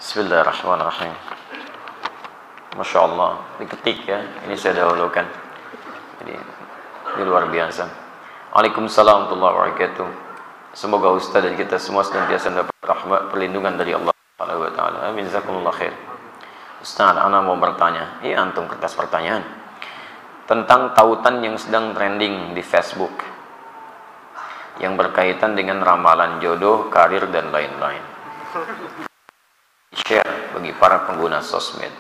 Bismillahirrahmanirrahim. Masya Allah, diketik ya. Ini saya dahulukan. Jadi ini luar biasa. Waalaikumsalam warahmatullahi wabarakatuh. Semoga Ustaz dan kita semua senantiasa dapat rahmat perlindungan dari Allah Subhanahu wa taala. Amin. Jazakumullah khair. Ustaz, ana mau bertanya. Antum kertas pertanyaan tentang tautan yang sedang trending di Facebook yang berkaitan dengan ramalan jodoh, karir dan lain-lain. Share bagi para pengguna sosmed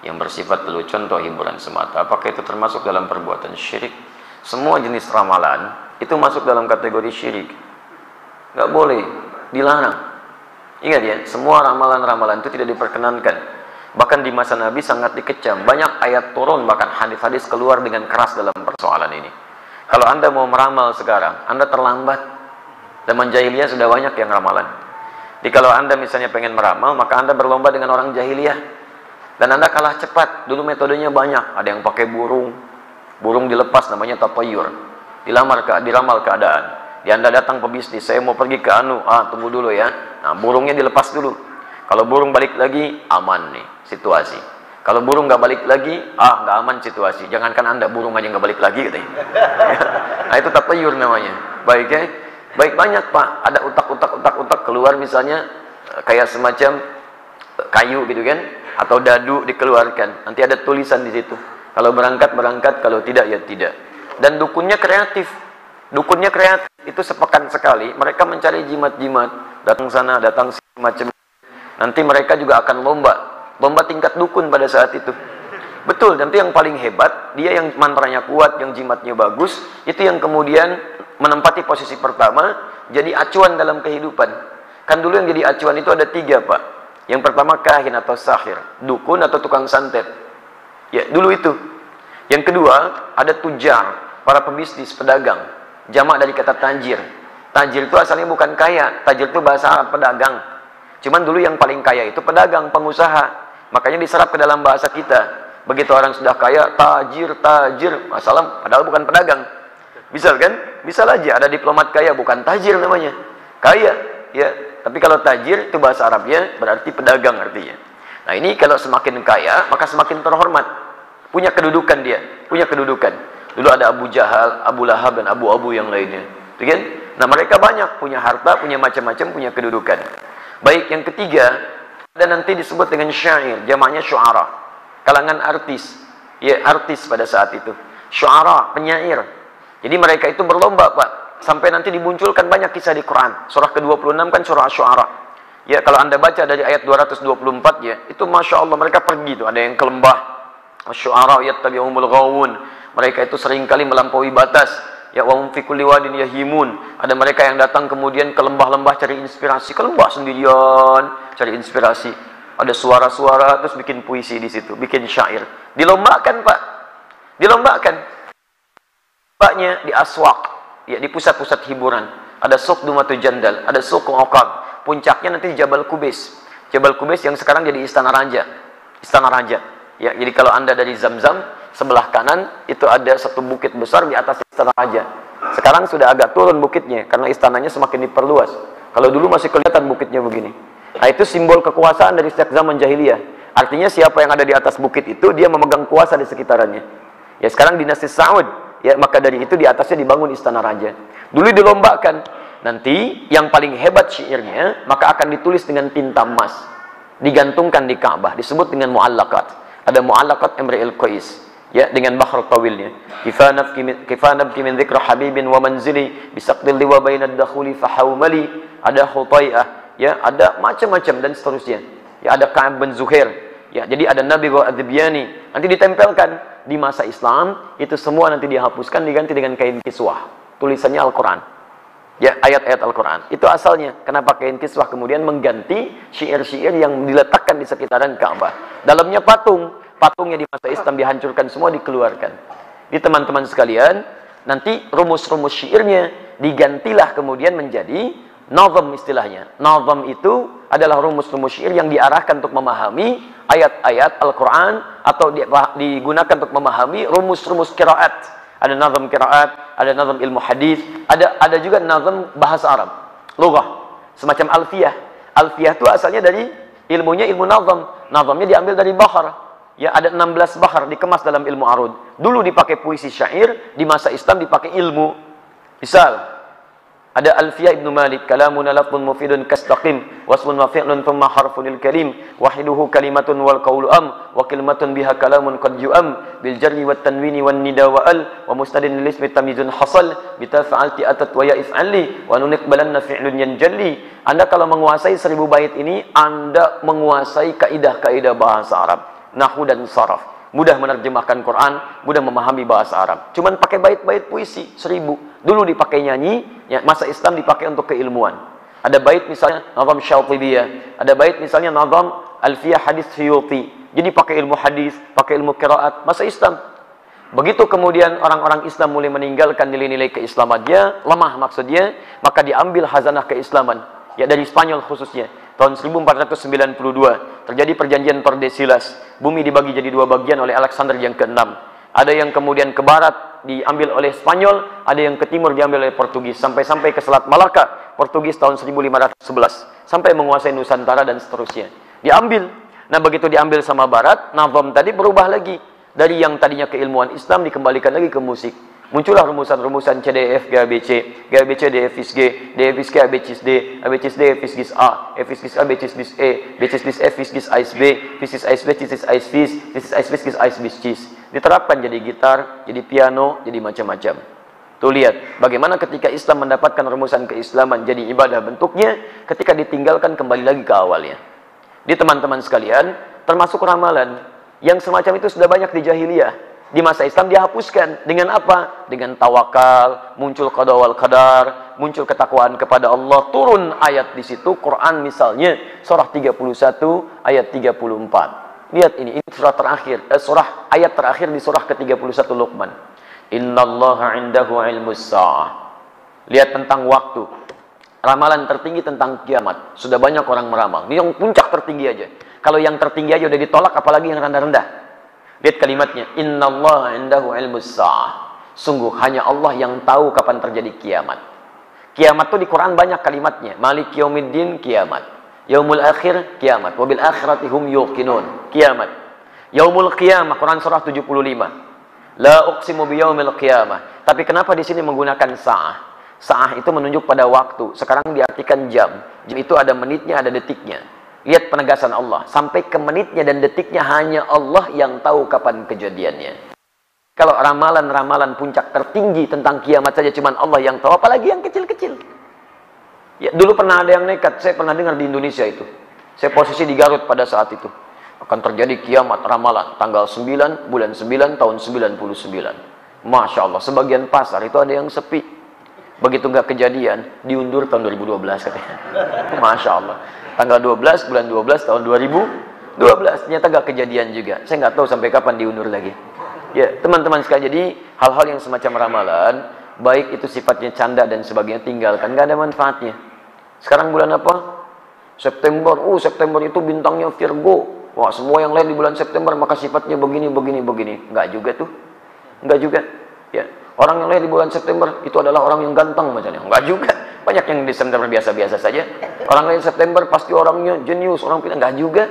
yang bersifat lelucon atau hiburan semata. Apakah itu termasuk dalam perbuatan syirik? Semua jenis ramalan itu masuk dalam kategori syirik. Nggak boleh, dilarang. Ingat ya, semua ramalan-ramalan itu tidak diperkenankan. Bahkan di masa Nabi sangat dikecam. Banyak ayat turun, bahkan hadis-hadis keluar dengan keras dalam persoalan ini. Kalau Anda mau meramal sekarang, Anda terlambat. Zaman jahiliyah sudah banyak yang ramalan. Jadi kalau Anda misalnya pengen meramal, maka Anda berlomba dengan orang jahiliyah. Dan Anda kalah cepat. Dulu metodenya banyak. Ada yang pakai burung. Burung dilepas, namanya tatayur. Diramal keadaan. Di Anda datang pebisnis, saya mau pergi ke tunggu dulu ya. Nah, burungnya dilepas dulu. Kalau burung balik lagi, aman nih situasi. Kalau burung nggak balik lagi, nggak aman situasi. Jangankan Anda, burung aja nggak balik lagi katanya. Nah, itu tatayur namanya. Baik ya. Baik, banyak Pak, ada utak keluar misalnya kayak semacam kayu gitu kan, atau dadu dikeluarkan. Nanti ada tulisan di situ. Kalau berangkat, kalau tidak ya tidak. Dan dukunnya kreatif. Dukunnya kreatif itu sepekan sekali mereka mencari jimat-jimat, datang sana, datang sini macam. Nanti mereka juga akan lomba tingkat dukun pada saat itu. Betul, nanti yang paling hebat, dia yang mantranya kuat, yang jimatnya bagus, itu yang kemudian menempati posisi pertama, jadi acuan dalam kehidupan. Kan dulu yang jadi acuan itu ada 3 Pak. Yang pertama kahin atau sahir, dukun atau tukang santet. Ya, dulu itu. Yang kedua, ada tujar, para pebisnis, pedagang. Jamak dari kata tajir. Tajir itu asalnya bukan kaya, tajir itu bahasa Arab pedagang. Cuman dulu yang paling kaya itu pedagang, pengusaha. Makanya diserap ke dalam bahasa kita. Begitu orang sudah kaya, tajir, masalah padahal bukan pedagang. Bisa kan? Bisa aja ada diplomat kaya, bukan tajir namanya. Kaya, ya. Tapi kalau tajir itu bahasa Arabnya berarti pedagang artinya. Nah, ini kalau semakin kaya, maka semakin terhormat. Punya kedudukan dia, punya kedudukan. Dulu ada Abu Jahal, Abu Lahab dan Abu yang lainnya. Itu kan? Nah, mereka banyak punya harta, punya macam-macam, punya kedudukan. Baik, yang ketiga, ada nanti disebut dengan syair, jamaknya syu'ara. Kalangan artis, ya artis pada saat itu. Syu'ara, penyair. Jadi mereka itu berlomba Pak, sampai nanti dimunculkan banyak kisah di Quran. Surah ke-26 kan surah Asy-Syu'ara. Ya, kalau Anda baca dari ayat 224 ya, itu Masya Allah mereka pergi tuh, ada yang ke lembah. Asy-Syu'ara yattabi'umul ghawun. Mereka itu seringkali melampaui batas. Ya, wa hum fi kulli wadin yahimun. Ada mereka yang datang kemudian ke lembah-lembah cari inspirasi, ke lembah sendirian cari inspirasi. Ada suara-suara terus bikin puisi di situ, bikin syair. Dilombakan Pak. Dilombakan. Paknya di aswaq, ya di pusat-pusat hiburan. Ada suq Dumatul Jandal, ada suq Uqab. Puncaknya nanti di Jabal Kubais. Jabal Kubais yang sekarang jadi Istana Raja. Istana Raja. Ya, jadi kalau Anda dari Zamzam, sebelah kanan itu ada satu bukit besar di atas Istana Raja. Sekarang sudah agak turun bukitnya karena istananya semakin diperluas. Kalau dulu masih kelihatan bukitnya begini. Nah, itu simbol kekuasaan dari sejak zaman jahiliyah. Artinya siapa yang ada di atas bukit itu dia memegang kuasa di sekitarannya. Ya, sekarang dinasti Saud. Ya, maka dari itu di atasnya dibangun Istana Raja. Dulu dilombakan. Nanti yang paling hebat syairnya maka akan ditulis dengan tinta emas. Digantungkan di Ka'bah, disebut dengan mu'allaqat. Ada mu'allaqat Imri'il Qais. Ya, dengan bahr tawilnya. Kifanabki min dzikra habibin wa manzili bisaqdil liwa bainad dakhuli fahawmali. Ada Hutai'ah, ya, ada macam-macam dan seterusnya. Ya, ada Ka'ab bin Zuhair. Ya, jadi ada Nabi wa Adbiyani. Nanti ditempelkan di masa Islam, itu semua nanti dihapuskan, diganti dengan kain kiswah. Tulisannya Al-Quran. Ya, ayat-ayat Al-Quran. Itu asalnya. Kenapa kain kiswah kemudian mengganti syair-syair yang diletakkan di sekitaran Ka'bah. Dalamnya patung. Patungnya di masa Islam dihancurkan semua, dikeluarkan. Di teman-teman sekalian, nanti rumus-rumus syairnya digantilah kemudian menjadi nazam istilahnya. Nazam itu adalah rumus-rumus syair yang diarahkan untuk memahami ayat-ayat Al-Quran atau digunakan untuk memahami rumus-rumus qiraat. Ada nazam qiraat, ada nazam ilmu hadis, ada juga nazam bahasa Arab, lughah, semacam alfiyah. Alfiyah itu asalnya dari Ilmunya ilmu nazam. Nazamnya diambil dari bahar. Ya, ada 16 bahar dikemas dalam ilmu arud. Dulu dipakai puisi syair, di masa Islam dipakai ilmu. Misal, ada Alfiyah Ibnu Malik, kalamuna lafzun mufidun kastaqim, wasmun wa fi'lun thumma harfunil kalim, wahiduhu kalimatun wal qawlu am, wa kalimatun biha kalamun qad yu'am, bil jarri wat tanwini wan nida wa al, wa mustadin lil ismi tamyizun hasal, bita fa'alti atat wa ya if'ali, wa nunikbalanna fi'lun yanjalli. Anda kalau menguasai 1000 bait ini, Anda menguasai kaidah-kaidah bahasa Arab, nahwu dan saraf. Mudah menerjemahkan Quran, mudah memahami bahasa Arab. Cuman pakai bait-bait puisi 1000. Dulu dipakai nyanyi, ya, masa Islam dipakai untuk keilmuan. Ada bait misalnya nazam Syatibiyah, ada bait misalnya nazam Alfiyah Hadis Suyuti. Jadi pakai ilmu hadis, pakai ilmu qiraat masa Islam. Begitu kemudian orang-orang Islam mulai meninggalkan nilai-nilai keislamannya, lemah maksudnya, maka diambil hazanah keislaman, ya, dari Spanyol khususnya. Tahun 1492 terjadi perjanjian Tordesillas. Bumi dibagi jadi 2 bagian oleh Alexander yang ke-6. Ada yang kemudian ke barat diambil oleh Spanyol, ada yang ke timur diambil oleh Portugis, sampai ke Selat Malaka. Portugis tahun 1511 sampai menguasai Nusantara dan seterusnya. Diambil. Nah, begitu diambil sama barat, nazam tadi berubah lagi. Dari yang tadinya keilmuan Islam dikembalikan lagi ke musik. Muncullah rumusan-rumusan CDF GABC, GABC DFIS G, DFIS G ABCIS D, ABCIS D FIS A, FIS G ABCIS bis E, BCIS bis F FIS G AIS B, FIS AIS B CIS AIS FIS, FIS AIS bis AIS bis CIS. Diterapkan jadi gitar, jadi piano, jadi macam-macam. Tuh lihat, bagaimana ketika Islam mendapatkan rumusan keislaman jadi ibadah bentuknya, ketika ditinggalkan kembali lagi ke awalnya. Di teman-teman sekalian, termasuk ramalan, yang semacam itu sudah banyak di jahiliyah. Di masa Islam dihapuskan. Dengan apa? Dengan tawakal, muncul qada wal qadar, muncul ketakwaan kepada Allah, turun ayat di situ, Quran misalnya, surah 31 ayat 34. Lihat ini surah terakhir, ayat terakhir di surah ke-31 Luqman. Innallaha 'indahu 'ilmus sa'ah. Lihat tentang waktu. Ramalan tertinggi tentang kiamat. Sudah banyak orang meramal. Ini yang puncak tertinggi aja. Kalau yang tertinggi aja udah ditolak, apalagi yang rendah-rendah. Lihat kalimatnya, innallaha 'indahu 'ilmus sa'ah. Sungguh hanya Allah yang tahu kapan terjadi kiamat. Kiamat itu di Quran banyak kalimatnya. Malik yaumiddin, kiamat. Yaumul akhir, kiamat. Wabil akhirati hum yuqinun, kiamat. Yaumul qiyamah, Quran surah 75. La uqsimu biyaumil qiyamah. Tapi kenapa di sini menggunakan sa'ah? Sa'ah itu menunjuk pada waktu. Sekarang diartikan jam. Jam itu ada menitnya, ada detiknya. Lihat penegasan Allah. Sampai ke menitnya dan detiknya hanya Allah yang tahu kapan kejadiannya. Kalau ramalan-ramalan puncak tertinggi tentang kiamat saja cuman Allah yang tahu, apalagi yang kecil-kecil. Ya, dulu pernah ada yang nekat, saya pernah dengar di Indonesia itu. Saya posisi di Garut pada saat itu. Akan terjadi kiamat ramalan tanggal 9 bulan 9 tahun 99. Masya Allah, sebagian pasar itu ada yang sepi. Begitu nggak kejadian, diundur tahun 2012 katanya. Masya Allah. Tanggal 12 bulan 12 tahun 2012. Ternyata nggak kejadian juga. Saya nggak tahu sampai kapan diundur lagi. Ya, teman-teman sekalian, jadi hal-hal yang semacam ramalan, baik itu sifatnya canda dan sebagainya, tinggalkan, nggak ada manfaatnya. Sekarang bulan apa? September. September itu bintangnya Virgo. Wah, semua yang lain di bulan September maka sifatnya begini, begini, begini. Nggak juga tuh. Nggak juga. Ya, orang yang lahir di bulan September itu adalah orang yang ganteng macamnya. Nggak juga. Banyak yang di September biasa-biasa saja. Orang lahir September pasti orangnya jenius, orang pintar. Nggak juga.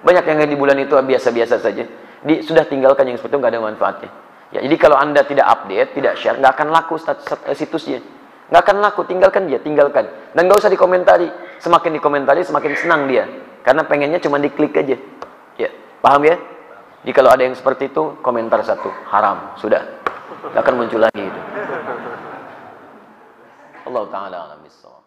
Banyak yang lahir di bulan itu biasa-biasa saja. Sudah tinggalkan yang seperti itu, nggak ada manfaatnya. Ya, jadi kalau Anda tidak update, tidak share, nggak akan laku situsnya. Nggak akan laku, tinggalkan dia, tinggalkan. Dan nggak usah dikomentari. Semakin dikomentari, semakin senang dia. Karena pengennya cuma diklik aja. Ya, paham ya? Jadi kalau ada yang seperti itu, komentar satu, haram, sudah. Nggak akan muncul lagi itu. Allah Ta'ala alam bissawab.